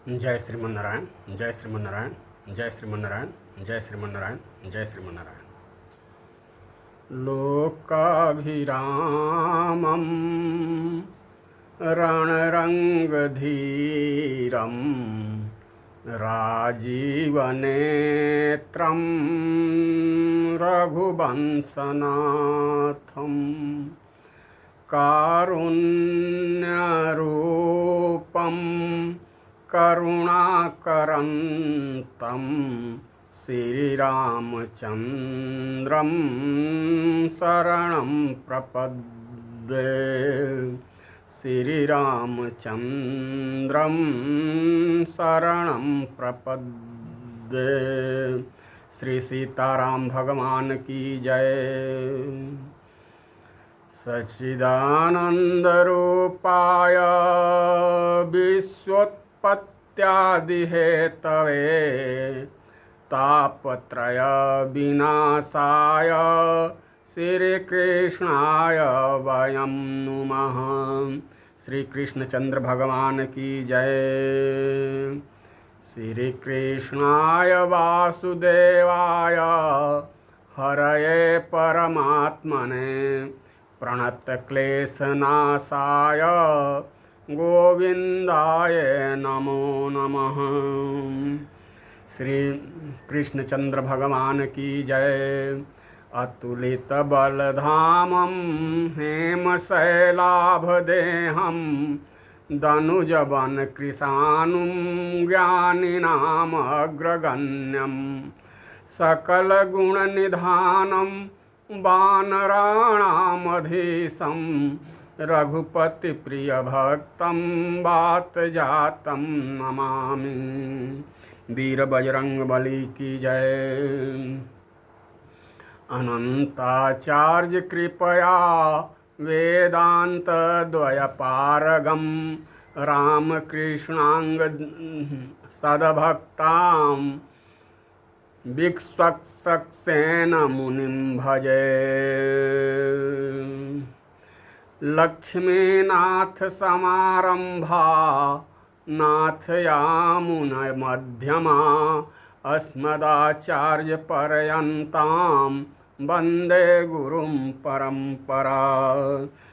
जय श्रीमन्नारायण, जय श्रीमन्नारायण, जय श्रीमन्नारायण, जय श्रीमन्नारायण, जय श्रीमन्नारायण। लोकाभिरामं रणरङ्गधीरं राजीवनेत्रं रघुवंशनाथं कारुण्यरूपं करुणाकरन्तं श्रीरामचन्द्रं शरणं प्रपद्ये। श्रीरामचन्द्रं शरणं प्रपद्ये। श्री सीताराम भगवान की जय। सच्चिदानन्दरूपाय विश्वोत्पत्त्यादिहेतवे तापत्रय विनाशाय श्रीकृष्णाय वयं नुमः। श्री कृष्णचंद्र भगवान की जय। श्री कृष्णाय वासुदेवाय हरये परमात्मने प्रणतक्लेशनाशाय गोविंदाय नमो नमः। श्री कृष्णचंद्र भगवान की जय। अतुलित बलधामं हेमशैलाभदेहं दनुजवन कृशानुं ज्ञानिनामग्रगण्यं सकलगुणनिधानं वानराणामधीशं रघुपतिप्रियभक्तं वातजातं नमामि। वीर बजरंगबली की जय। अनंताचार्य कृपया वेदांत द्वयपारगम रामकृष्णांग सदभक्तां विक्ष्वक्सेन मुनिं भजे। लक्ष्मीनाथ समारंभा नाथयामुन मध्यमा अस्मदाचार्य पर्यन्तां वंदे गुरुं परंपरा।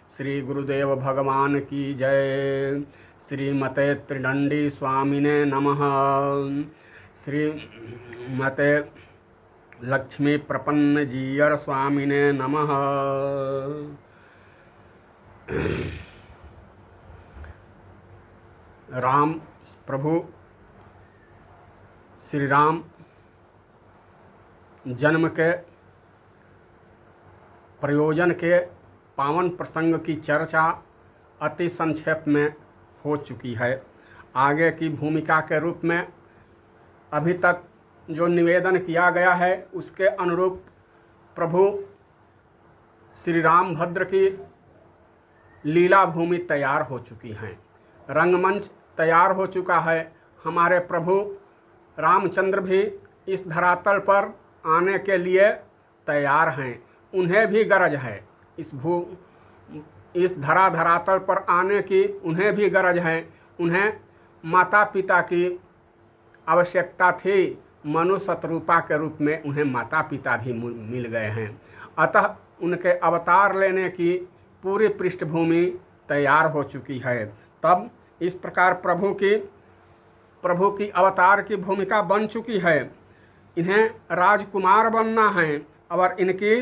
श्री गुरुदेव भगवान की जय। श्रीमते त्रिदंडी स्वामिने नमः। श्रीमते लक्ष्मी प्रपन्न जीयर स्वामिने नमः। राम प्रभु श्री राम जन्म के प्रयोजन के पावन प्रसंग की चर्चा अति संक्षेप में हो चुकी है। आगे की भूमिका के रूप में अभी तक जो निवेदन किया गया है उसके अनुरूप प्रभु श्री रामभद्र की लीला भूमि तैयार हो चुकी हैं। रंगमंच तैयार हो चुका है। हमारे प्रभु रामचंद्र भी इस धरातल पर आने के लिए तैयार हैं। उन्हें भी गरज है इस धरातल पर आने की। उन्हें भी गरज है। उन्हें माता पिता की आवश्यकता थी। मनु शतरूपा के रूप में उन्हें माता पिता भी मिल गए हैं। अतः उनके अवतार लेने की पूरी पृष्ठभूमि तैयार हो चुकी है। तब इस प्रकार प्रभु की अवतार की भूमिका बन चुकी है। इन्हें राजकुमार बनना है और इनकी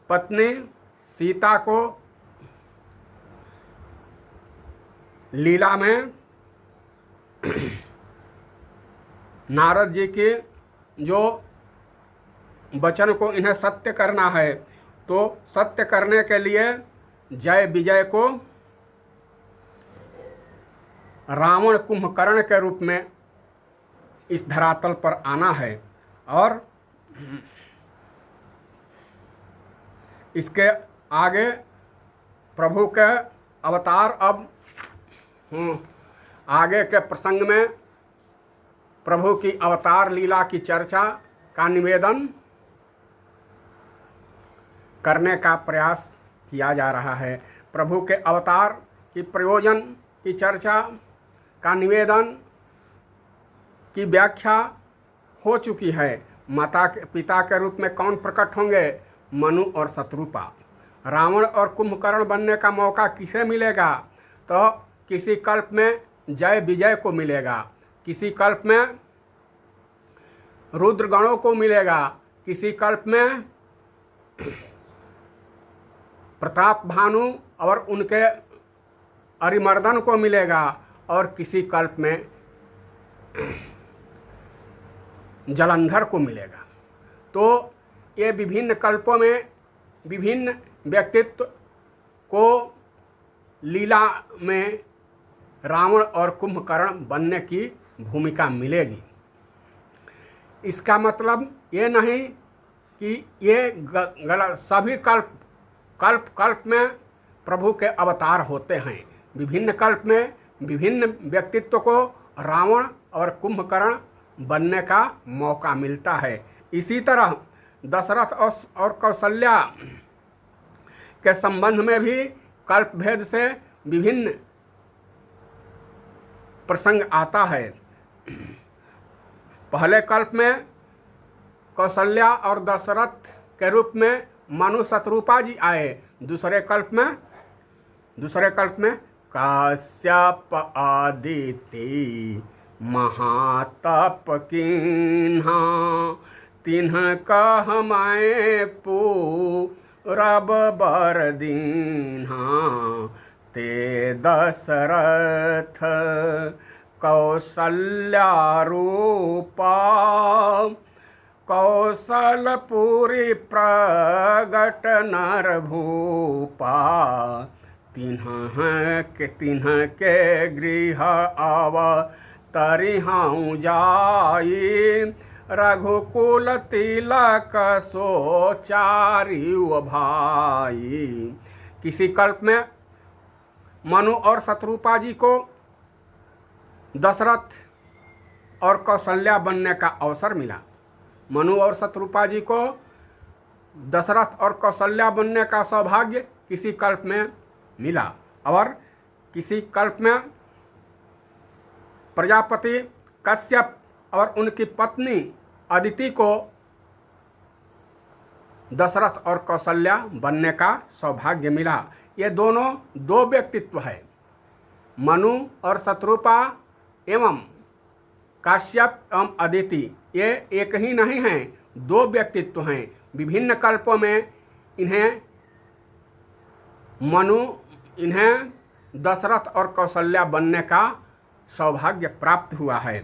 पत्नी सीता को लीला में नारद जी के जो वचन को इन्हें सत्य करना है, तो सत्य करने के लिए जय विजय को रावण कुंभकर्ण के रूप में इस धरातल पर आना है। और इसके आगे प्रभु के अवतार अब आगे के प्रसंग में प्रभु की अवतार लीला की चर्चा का निवेदन करने का प्रयास किया जा रहा है। प्रभु के अवतार की प्रयोजन की चर्चा का निवेदन की व्याख्या हो चुकी है। माता के पिता के रूप में कौन प्रकट होंगे? मनु और शत्रुपा। रावण और कुंभकर्ण बनने का मौका किसे मिलेगा? तो किसी कल्प में जय विजय को मिलेगा, किसी कल्प में रुद्रगणों को मिलेगा, किसी कल्प में प्रताप भानु और उनके अरिमर्दन को मिलेगा, और किसी कल्प में जलंधर को मिलेगा। तो ये विभिन्न कल्पों में विभिन्न व्यक्तित्व को लीला में रावण और कुंभकर्ण बनने की भूमिका मिलेगी। इसका मतलब ये नहीं कि ये गलत, सभी कल्प में प्रभु के अवतार होते हैं। विभिन्न कल्प में विभिन्न व्यक्तित्व को रावण और कुंभकर्ण बनने का मौका मिलता है। इसी तरह दशरथ और कौशल्या के संबंध में भी कल्प भेद से विभिन्न प्रसंग आता है। पहले कल्प में कौशल्या और दशरथ के रूप में मनु शत्रुपा जी आए। दूसरे कल्प में काश्यप आदिति महातप किन्हा तिन्ह कह मैं पूरब बर दीन्हा ते दशरथ कौशल्या रूपा कौशलपुरी प्रगट नर भूपा तिन्ह के गृह अवतरिहां जाई रघुकुल तिलक सोचारी भाई। किसी कल्प में मनु और शत्रुपा जी को दशरथ और कौशल्या बनने का अवसर मिला। मनु और शत्रुपा जी को दशरथ और कौशल्या बनने का सौभाग्य किसी कल्प में मिला, और किसी कल्प में प्रजापति कश्यप और उनकी पत्नी अदिति को दशरथ और कौशल्या बनने का सौभाग्य मिला। ये दोनों दो व्यक्तित्व है। मनु और शत्रुपा एवं काश्यप एवं अदिति ये एक ही नहीं हैं, दो व्यक्तित्व हैं। विभिन्न कल्पों में इन्हें दशरथ और कौशल्या बनने का सौभाग्य प्राप्त हुआ है।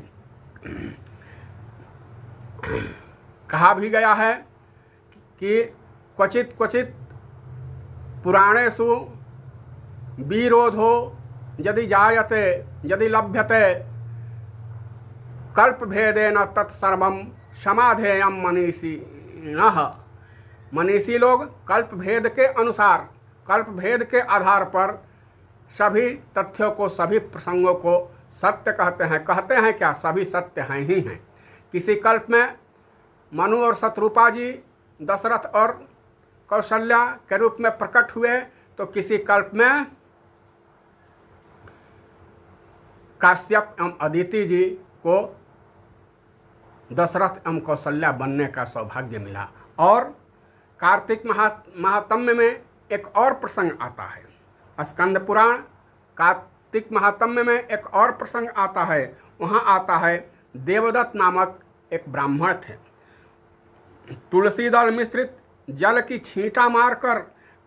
कहा भी गया है कि क्वचित पुराणेषु विरोधो यदि जायते यदि लभ्यते कल्पभेदेन तत्सर्वं समाधेयं मनीषिणः। मनीषी लोग कल्पभेद के अनुसार, कल्पभेद के आधार पर सभी तथ्यों को, सभी प्रसंगों को सत्य कहते हैं क्या? सभी सत्य हैं ही हैं। किसी कल्प में मनु और शत्रुपा जी दशरथ और कौशल्या के रूप में प्रकट हुए, तो किसी कल्प में काश्यप एवं अदिति जी को दशरथ एवं कौशल्या बनने का सौभाग्य मिला। और कार्तिक महात्म्य में एक और प्रसंग आता है। स्कंद पुराण कार्तिक महात्म्य में एक और प्रसंग आता है। वहाँ आता है देवदत्त नामक एक ब्राह्मण थे। तुलसी दल मिश्रित जल की छींटा मारकर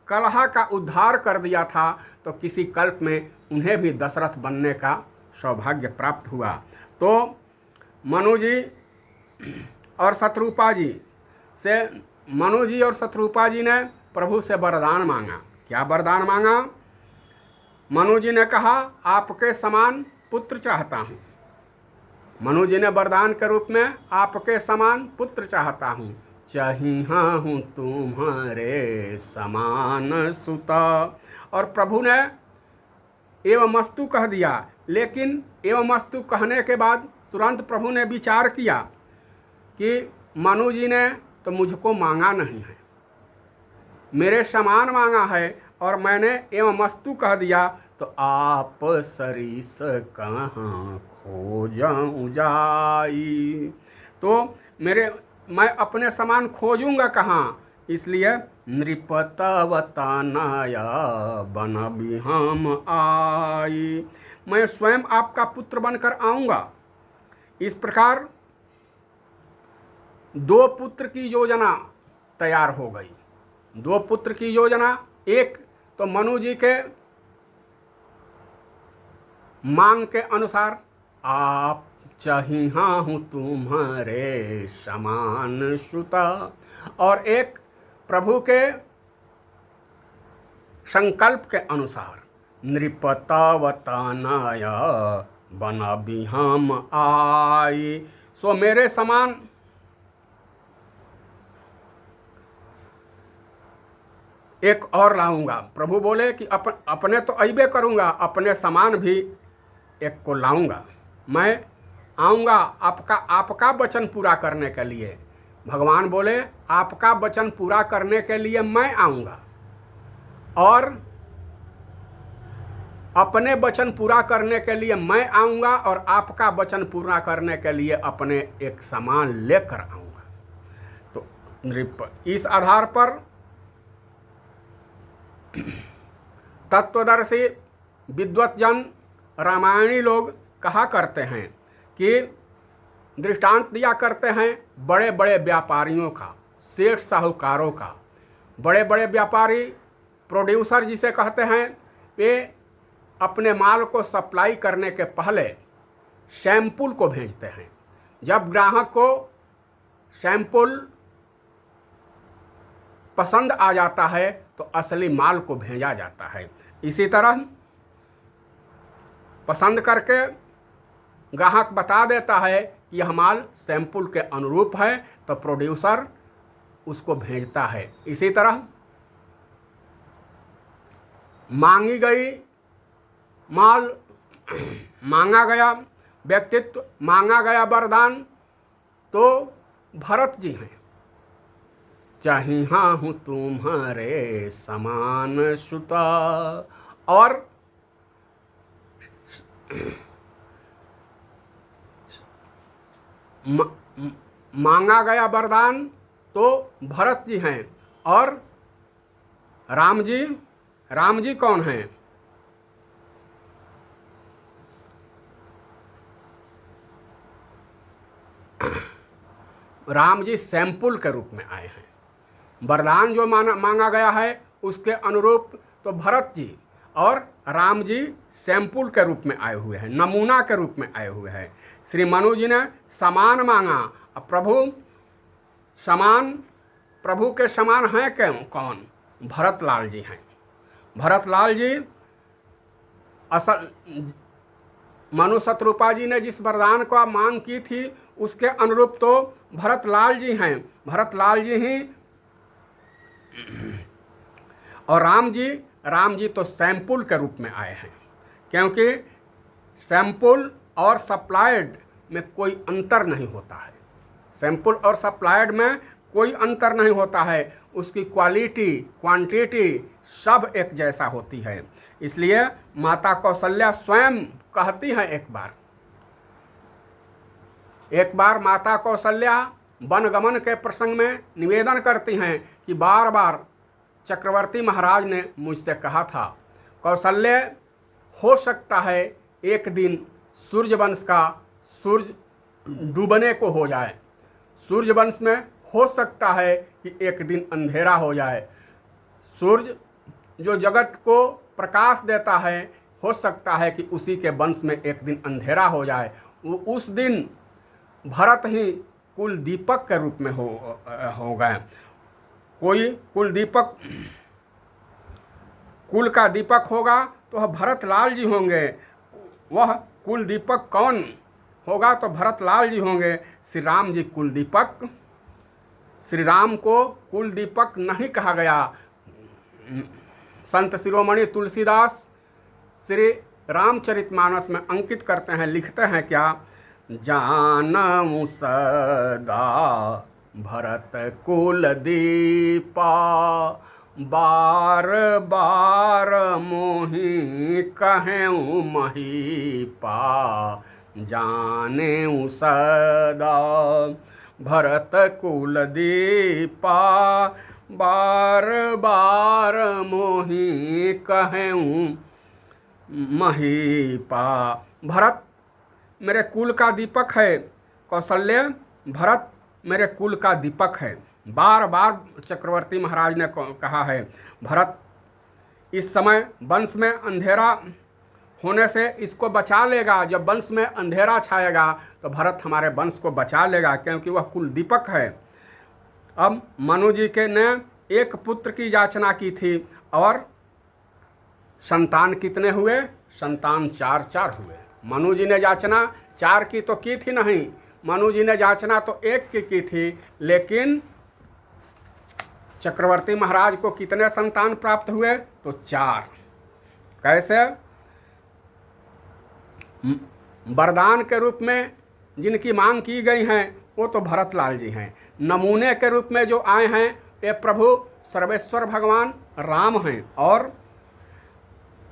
कलह का उद्धार कर दिया था। तो किसी कल्प में उन्हें भी दशरथ बनने का सौभाग्य प्राप्त हुआ। तो मनु जी और शत्रुपा जी ने प्रभु से वरदान मांगा। क्या वरदान मांगा? मनु जी ने कहा, आपके समान पुत्र चाहता हूँ। मनु जी ने वरदान के रूप में आपके समान पुत्र चाहता हूँ। चाहिए हूँ तुम्हारे समान सुता। और प्रभु ने एवमस्तु कह दिया। लेकिन एवमस्तु कहने के बाद तुरंत प्रभु ने विचार किया कि मनु जी ने तो मुझको मांगा नहीं है, मेरे समान मांगा है, और मैंने एवमस्तु कह दिया तो आप सरीस कहाँ खोजऊँ जाई। तो मैं अपने समान खोजूंगा कहाँ, इसलिए नृपतवतानाया बन बिहाम आई, मैं स्वयं आपका पुत्र बनकर आऊँगा। इस प्रकार 2 पुत्र की योजना तैयार हो गई। 2 पुत्र की योजना, एक तो मनु जी के मांग के अनुसार, आप चाहिहा हूँ तुम्हारे समान श्रुता, और एक प्रभु के संकल्प के अनुसार, नृपतावतानाया बना बिहाम आई, सो मेरे समान एक और लाऊंगा। प्रभु बोले कि अपने तो अइबे करूंगा, अपने समान भी एक को लाऊंगा। मैं आऊंगा आपका वचन पूरा करने के लिए। भगवान बोले आपका वचन पूरा करने के लिए मैं आऊंगा, और अपने वचन पूरा करने के लिए मैं आऊंगा, और आपका वचन पूरा करने के लिए अपने एक समान लेकर आऊंगा। तो इस आधार पर तत्वदर्शी विद्वतजन रामायणी लोग कहा करते हैं कि दृष्टांत दिया करते हैं बड़े बड़े व्यापारियों का, सेठ साहूकारों का। बड़े बड़े व्यापारी, प्रोड्यूसर जिसे कहते हैं, वे अपने माल को सप्लाई करने के पहले सैंपल को भेजते हैं। जब ग्राहक को सैंपल पसंद आ जाता है तो असली माल को भेजा जाता है। इसी तरह पसंद करके ग्राहक बता देता है कि यह माल सैंपल के अनुरूप है, तो प्रोड्यूसर उसको भेजता है। इसी तरह मांगी गई माल, मांगा गया व्यक्तित्व, मांगा गया वरदान, तो भरत जी हैं। चाहिहा हूँ तुम्हारे समान सुता, और मांगा गया वरदान तो भरत जी हैं। और राम जी कौन हैं? राम जी सैंपल के रूप में आए हैं। वरदान जो मांगा गया है उसके अनुरूप तो भरत जी, और राम जी सैंपल के रूप में आए हुए हैं, नमूना के रूप में आए हुए हैं। श्री मनु जी ने समान मांगा। प्रभु के समान हैं कौन? भरत लाल जी हैं। भरत लाल जी असल मनु शत्रुपा जी ने जिस वरदान का मांग की थी उसके अनुरूप तो भरत लाल जी हैं। भरत लाल जी ही, और राम जी तो सैंपल के रूप में आए हैं, क्योंकि सैंपल और सप्लाइड में कोई अंतर नहीं होता है। सैंपल और सप्लाइड में कोई अंतर नहीं होता है, उसकी क्वालिटी क्वांटिटी सब एक जैसा होती है। इसलिए माता कौशल्या स्वयं कहती हैं, एक बार माता कौशल्या वनगमन के प्रसंग में निवेदन करती हैं कि बार बार चक्रवर्ती महाराज ने मुझसे कहा था, कौशल्य, हो सकता है एक दिन सूर्यवंश का सूर्य डूबने को हो जाए, सूर्यवंश में हो सकता है कि एक दिन अंधेरा हो जाए, सूर्य जो जगत को प्रकाश देता है, हो सकता है कि उसी के वंश में एक दिन अंधेरा हो जाए। उस दिन भरत ही कुल दीपक के रूप में हो गए। कोई कुल का दीपक होगा तो वह भरत लाल जी होंगे। वह कुल दीपक कौन होगा? तो भरत लाल जी होंगे। श्री राम जी कुल दीपक, श्री राम को कुल दीपक नहीं कहा गया। संत शिरोमणि तुलसीदास श्री रामचरितमानस में अंकित करते हैं, लिखते हैं क्या? जानमु सदा भरत कुल दीपा, बार बार मोहि कहूँ महीपा जाने सदा भरत कुल दीपा। बार बार मोहि कहूँ महीपा। भरत मेरे कुल का दीपक है, कौशल्य भरत मेरे कुल का दीपक है। बार बार चक्रवर्ती महाराज ने कहा है, भरत इस समय वंश में अंधेरा होने से इसको बचा लेगा। जब वंश में अंधेरा छाएगा तो भरत हमारे वंश को बचा लेगा, क्योंकि वह कुल दीपक है। अब मनु जी के ने एक पुत्र की याचना की थी और संतान कितने हुए? संतान 4 हुए। मनु जी ने याचना 4 की तो की थी नहीं, मनु जी ने याचना तो 1 की थी, लेकिन चक्रवर्ती महाराज को कितने संतान प्राप्त हुए? तो 4। कैसे? वरदान के रूप में जिनकी मांग की गई हैं वो तो भरतलाल जी हैं। नमूने के रूप में जो आए हैं ये प्रभु सर्वेश्वर भगवान राम हैं। और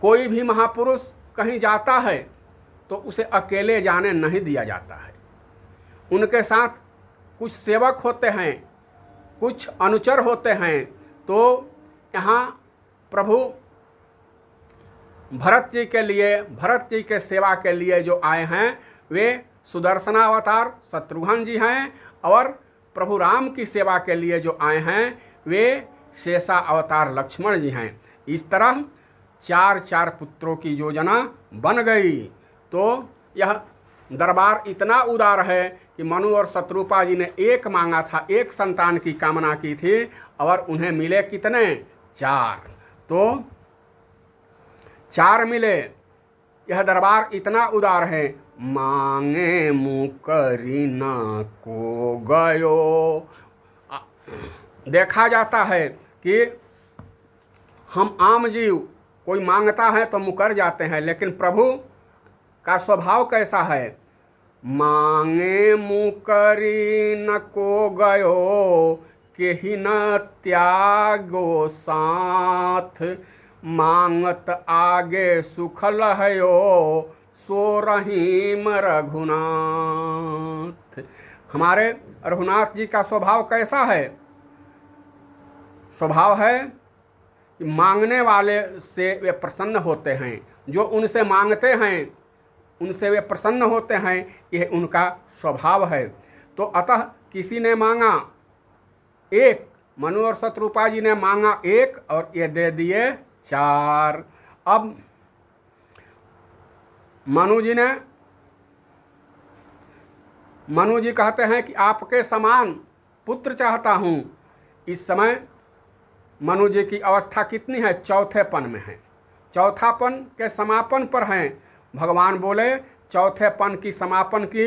कोई भी महापुरुष कहीं जाता है तो उसे अकेले जाने नहीं दिया जाता है, उनके साथ कुछ सेवक होते हैं, कुछ अनुचर होते हैं। तो यहाँ प्रभु भरत जी के लिए, भरत जी के सेवा के लिए जो आए हैं वे सुदर्शनावतार शत्रुघ्न जी हैं, और प्रभु राम की सेवा के लिए जो आए हैं वे शेषा अवतार लक्ष्मण जी हैं। इस तरह 4 पुत्रों की योजना बन गई। तो यह दरबार इतना उदार है कि मनु और शत्रुपा जी ने 1 मांगा था, 1 संतान की कामना की थी, और उन्हें मिले कितने? 4। तो 4 मिले। यह दरबार इतना उदार है। मांगे मुकरी न को गयो। देखा जाता है कि हम आम जीव कोई मांगता है तो मुकर जाते हैं, लेकिन प्रभु का स्वभाव कैसा है? मांगे मुकरी न को गयो, केहि न त्यागो साथ। मांगत आगे सुख लहयो, सो रहीम रघुनाथ। हमारे रघुनाथ जी का स्वभाव कैसा है? स्वभाव है कि मांगने वाले से वे प्रसन्न होते हैं, जो उनसे मांगते हैं उनसे वे प्रसन्न होते हैं, यह उनका स्वभाव है। तो अतः किसी ने मांगा 1, मनु और शत्रुपा जी ने मांगा 1 और ये दे दिए 4। अब मनु जी कहते हैं कि आपके समान पुत्र चाहता हूँ। इस समय मनु जी की अवस्था कितनी है? 4थेपन में है, 4थापन के समापन पर हैं। भगवान बोले 4थेपन की समापन की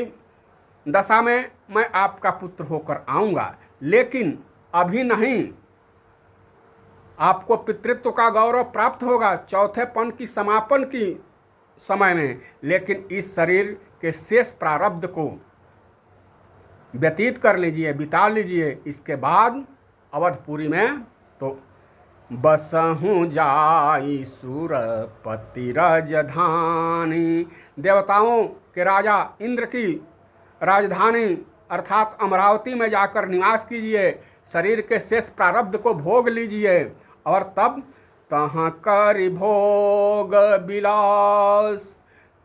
दशा में मैं आपका पुत्र होकर आऊँगा, लेकिन अभी नहीं। आपको पितृत्व का गौरव प्राप्त होगा 4थेपन की समापन की समय में, लेकिन इस शरीर के शेष प्रारब्ध को व्यतीत कर लीजिए, बिता लीजिए। इसके बाद अवधपुरी में तो बसहूँ जाई सुरपति राजधानी। देवताओं के राजा इंद्र की राजधानी अर्थात अमरावती में जाकर निवास कीजिए, शरीर के शेष प्रारब्ध को भोग लीजिए, और तब तहाँ करि भोग विलास।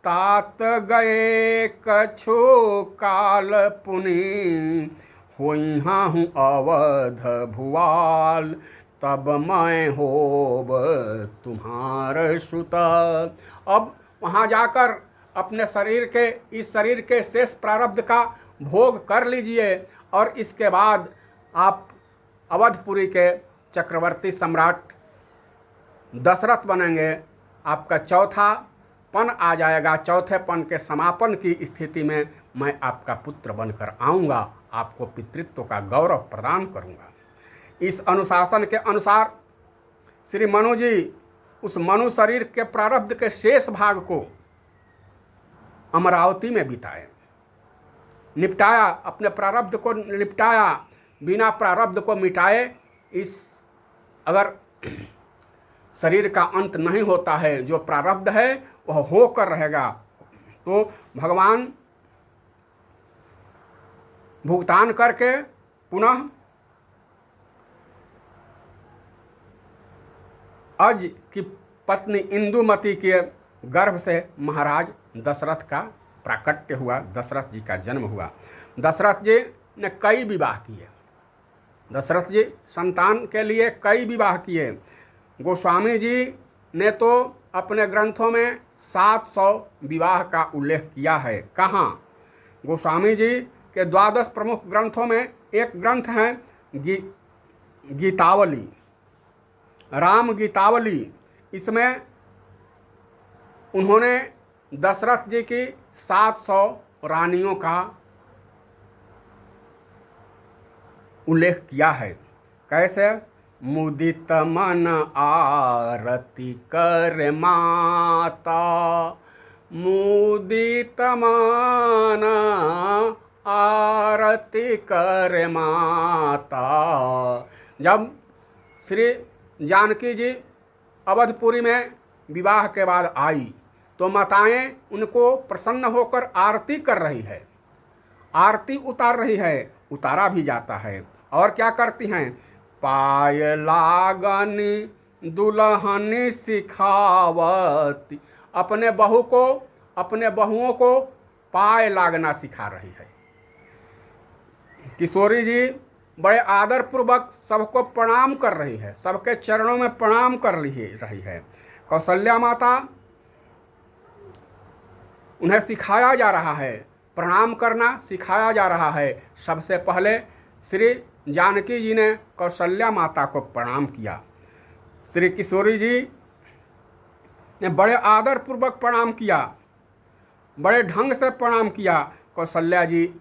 तात गए कछु काल पुनि, होई हूँ अवध भुआल। तब मैं होब तुम्हार सुत। अब वहाँ जाकर अपने शरीर के, इस शरीर के शेष प्रारब्ध का भोग कर लीजिए, और इसके बाद आप अवधपुरी के चक्रवर्ती सम्राट दशरथ बनेंगे। आपका 4थापन आ जाएगा। 4थेपन के समापन की स्थिति में मैं आपका पुत्र बनकर आऊँगा, आपको पितृत्व का गौरव प्रदान करूँगा। इस अनुशासन के अनुसार श्री मनु जी उस मनु शरीर के प्रारब्ध के शेष भाग को अमरावती में बिताए, निपटाया, अपने प्रारब्ध को निपटाया, बिना प्रारब्ध को मिटाए। इस अगर शरीर का अंत नहीं होता है, जो प्रारब्ध है वह होकर रहेगा। तो भगवान भुगतान करके पुनः अज की पत्नी इंदुमती के गर्भ से महाराज दशरथ का प्राकट्य हुआ, दशरथ जी का जन्म हुआ। दशरथ जी ने कई विवाह किए। दशरथ जी संतान के लिए कई विवाह किए। गोस्वामी जी ने तो अपने ग्रंथों में 700 विवाह का उल्लेख किया है। कहाँ? गोस्वामी जी के 12 प्रमुख ग्रंथों में एक ग्रंथ है गीतावली, राम गीतावली। इसमें उन्होंने दशरथ जी की 700 रानियों का उल्लेख किया है। कैसे? मुदित मन आरती कर माता, मुदित मन आरती कर माता। जब श्री जानकी जी अवधपुरी में विवाह के बाद आई तो माताएं उनको प्रसन्न होकर आरती कर रही है, आरती उतार रही है, उतारा भी जाता है। और क्या करती हैं? पाय लागनी दुल्हनी सिखावती, अपने बहुओं को पाय लागना सिखा रही है। किशोरी जी बड़े आदर पूर्वक सबको प्रणाम कर रही है, सबके चरणों में प्रणाम कर रही है। कौशल्या माता, उन्हें सिखाया जा रहा है, प्रणाम करना सिखाया जा रहा है। सबसे पहले श्री जानकी जी ने कौशल्या माता को प्रणाम किया। श्री किशोरी जी ने बड़े आदर पूर्वक प्रणाम किया, बड़े ढंग से प्रणाम किया। कौशल्या जी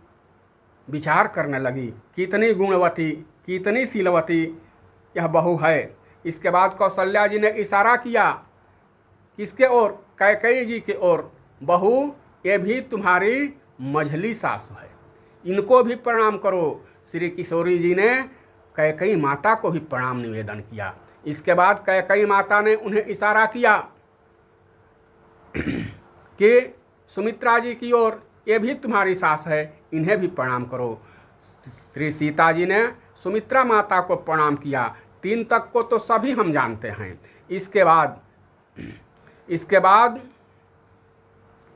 विचार करने लगी, कितनी गुणवती, कितनी शीलवती यह बहू है। इसके बाद कौशल्या जी ने इशारा किया, किसके ओर? कैकेयी जी के ओर। बहू, ये भी तुम्हारी मझली सास है, इनको भी प्रणाम करो। श्री किशोरी जी ने कैकेयी माता को भी प्रणाम निवेदन किया। इसके बाद कैकेयी माता ने उन्हें इशारा किया कि सुमित्रा जी की ओर, ये भी तुम्हारी सास है, इन्हें भी प्रणाम करो। श्री सीता जी ने सुमित्रा माता को प्रणाम किया। 3 तक को तो सभी हम जानते हैं। इसके बाद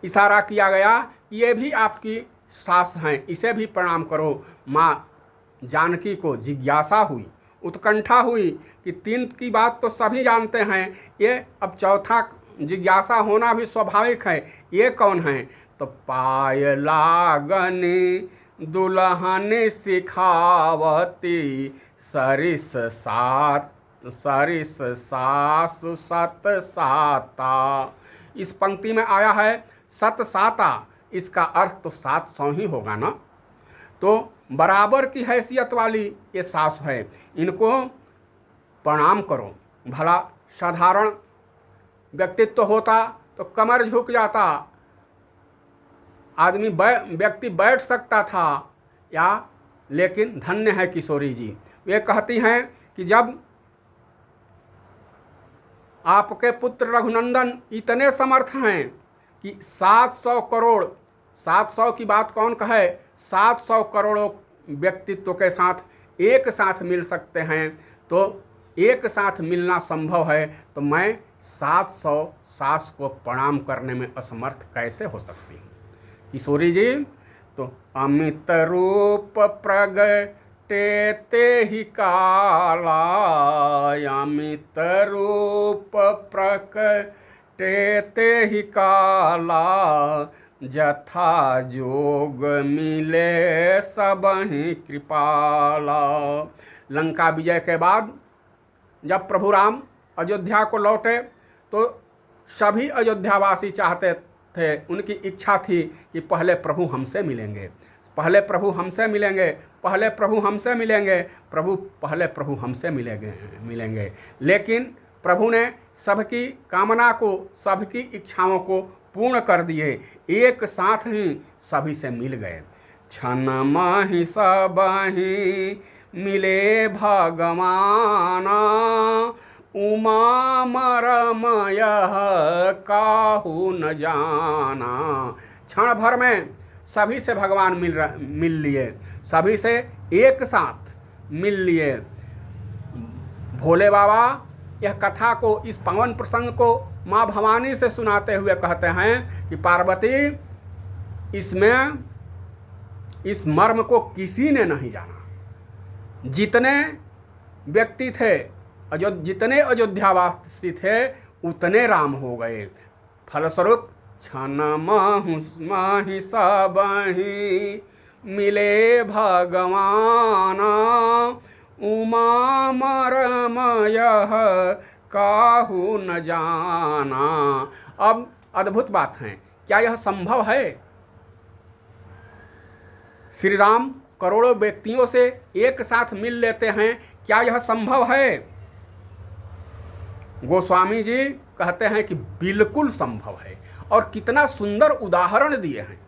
इशारा किया गया, ये भी आपकी सास हैं, इसे भी प्रणाम करो। माँ जानकी को जिज्ञासा हुई, उत्कंठा हुई कि 3 की बात तो सभी जानते हैं, ये अब चौथा जिज्ञासा होना भी स्वाभाविक है, ये कौन है? तो पाय लागनी दुल्हन सिखावती, सरिस सासु सत साता। इस पंक्ति में आया है सत साता, इसका अर्थ तो 700 ही होगा ना। तो बराबर की हैसियत वाली ये सास है, इनको प्रणाम करो। भला साधारण व्यक्तित्व होता तो कमर झुक जाता, व्यक्ति बैठ सकता था या, लेकिन धन्य है किशोरी जी। वे कहती हैं कि जब आपके पुत्र रघुनंदन इतने समर्थ हैं कि 700 करोड़, 700 की बात कौन कहे, 700 करोड़ों व्यक्तित्व के साथ एक साथ मिल सकते हैं, तो एक साथ मिलना संभव है, तो मैं 700 सास को प्रणाम करने में असमर्थ कैसे हो सकती हूँ? किशोरी जी तो अमित रूप प्रगटेते ही काला, अमित रूप प्रगटेते ही काला, जथा जोग मिले सबहि कृपाला। लंका विजय के बाद जब प्रभु राम अयोध्या को लौटे तो सभी अयोध्यावासी चाहते थे, उनकी इच्छा थी कि पहले प्रभु हमसे मिलेंगे, पहले प्रभु हमसे मिलेंगे, पहले प्रभु हमसे मिलेंगे, पहले प्रभु हमसे मिलेंगे। लेकिन प्रभु ने सबकी कामना को, सबकी इच्छाओं को पूर्ण कर दिए, एक साथ ही सभी से मिल गए। क्षण माहि सबहि मिले भगवाना, उमा मरम यह काहू न जाना। क्षण भर में सभी से भगवान मिल लिए, सभी से एक साथ मिल लिए। भोले बाबा यह कथा को, इस पावन प्रसंग को माँ भवानी से सुनाते हुए कहते हैं कि पार्वती, इसमें इस मर्म को किसी ने नहीं जाना। जितने व्यक्ति थे, जितने अयोध्यावासी थे, उतने राम हो गए। फलस्वरूप क्षण माहि सबहि मिले भगवान, उमा मरम यह काहू न जाना। अब अद्भुत बात है, क्या यह संभव है? श्री राम करोड़ों व्यक्तियों से एक साथ मिल लेते हैं, क्या यह संभव है? गोस्वामी जी कहते हैं कि बिल्कुल संभव है। और कितना सुंदर उदाहरण दिए हैं।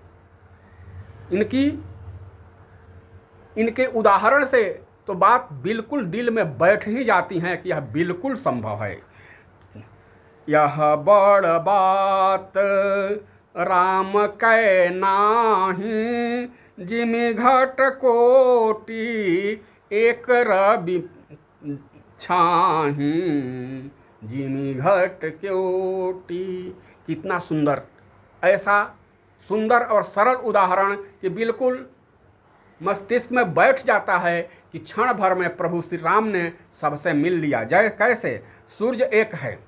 इनके उदाहरण से तो बात बिल्कुल दिल में बैठ ही जाती है कि यह बिल्कुल संभव है। यह बड़ बात राम कै नाही, जिमि घट कोटि एक रवि छाही, जिमि घट कोटि। कितना सुंदर, ऐसा सुंदर और सरल उदाहरण कि बिल्कुल मस्तिष्क में बैठ जाता है कि क्षण भर में प्रभु श्री राम ने सबसे मिल लिया। जय कैसे? सूर्य एक है,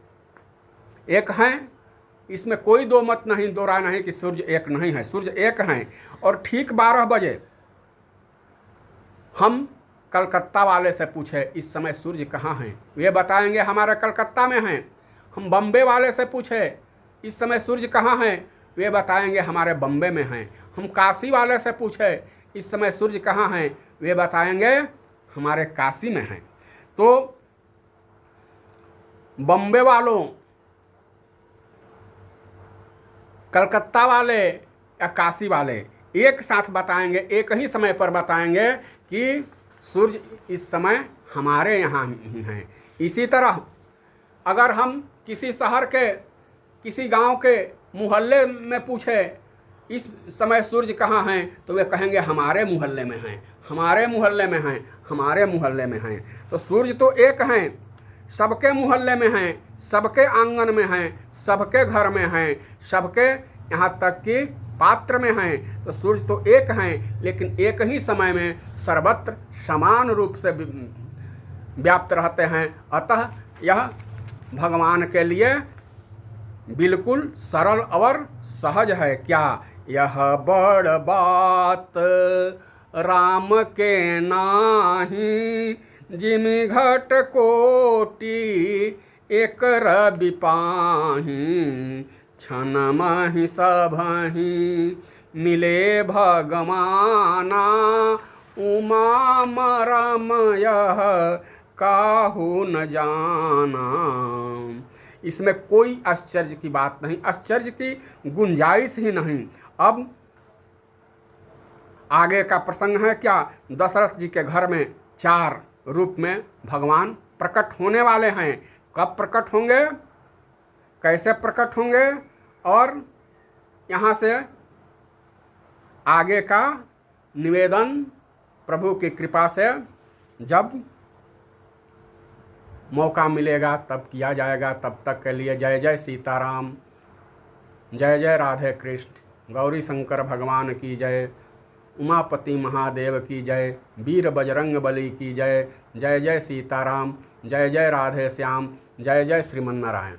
एक हैं, इसमें कोई दो मत नहीं, दो राय नहीं कि सूर्य एक नहीं है। सूर्य एक हैं। और ठीक 12 बजे हम कलकत्ता वाले से पूछे इस समय सूर्य कहाँ हैं, वे बताएंगे हमारे कलकत्ता में हैं। हम बम्बे वाले से पूछे इस समय सूर्य कहाँ हैं, वे बताएंगे हमारे बम्बे में हैं। हम काशी वाले से पूछे इस समय सूर्य कहाँ हैं, वे बताएंगे हमारे काशी में हैं। तो बम्बे वालों, कलकत्ता वाले या काशी वाले एक साथ बताएंगे, एक ही समय पर बताएंगे कि सूर्य इस समय हमारे यहाँ ही हैं। इसी तरह अगर हम किसी शहर के, किसी गांव के मोहल्ले में पूछे इस समय सूर्य कहाँ हैं, तो वे कहेंगे हमारे मोहल्ले में हैं, हमारे मोहल्ले में हैं, हमारे मोहल्ले में हैं। तो सूर्य तो एक हैं, सबके मोहल्ले में हैं, सबके आंगन में हैं, सबके घर में हैं, सबके यहाँ तक कि पात्र में हैं। तो सूर्य तो एक हैं, लेकिन एक ही समय में सर्वत्र समान रूप से व्याप्त रहते हैं। अतः यह भगवान के लिए बिल्कुल सरल और सहज है। क्या? यह बड़ बात राम के नाही, जिमि घट कोटि एक रवि पाही, क्षण माहि सबहि मिले भगवाना, उमा मरम यह काहू न जाना। इसमें कोई आश्चर्य की बात नहीं, आश्चर्य की गुंजाइश ही नहीं। अब आगे का प्रसंग है क्या? दशरथ जी के घर में 4 रूप में भगवान प्रकट होने वाले हैं। कब प्रकट होंगे, कैसे प्रकट होंगे, और यहाँ से आगे का निवेदन प्रभु की कृपा से जब मौका मिलेगा तब किया जाएगा। तब तक के लिए जय जय सीताराम, जय जय राधे कृष्ण, गौरी शंकर भगवान की जय, उमापति महादेव की जय, वीर बजरंग बली की जय। जय जय सीताराम, जय जय राधे श्याम, जय जय श्रीमन्नारायण।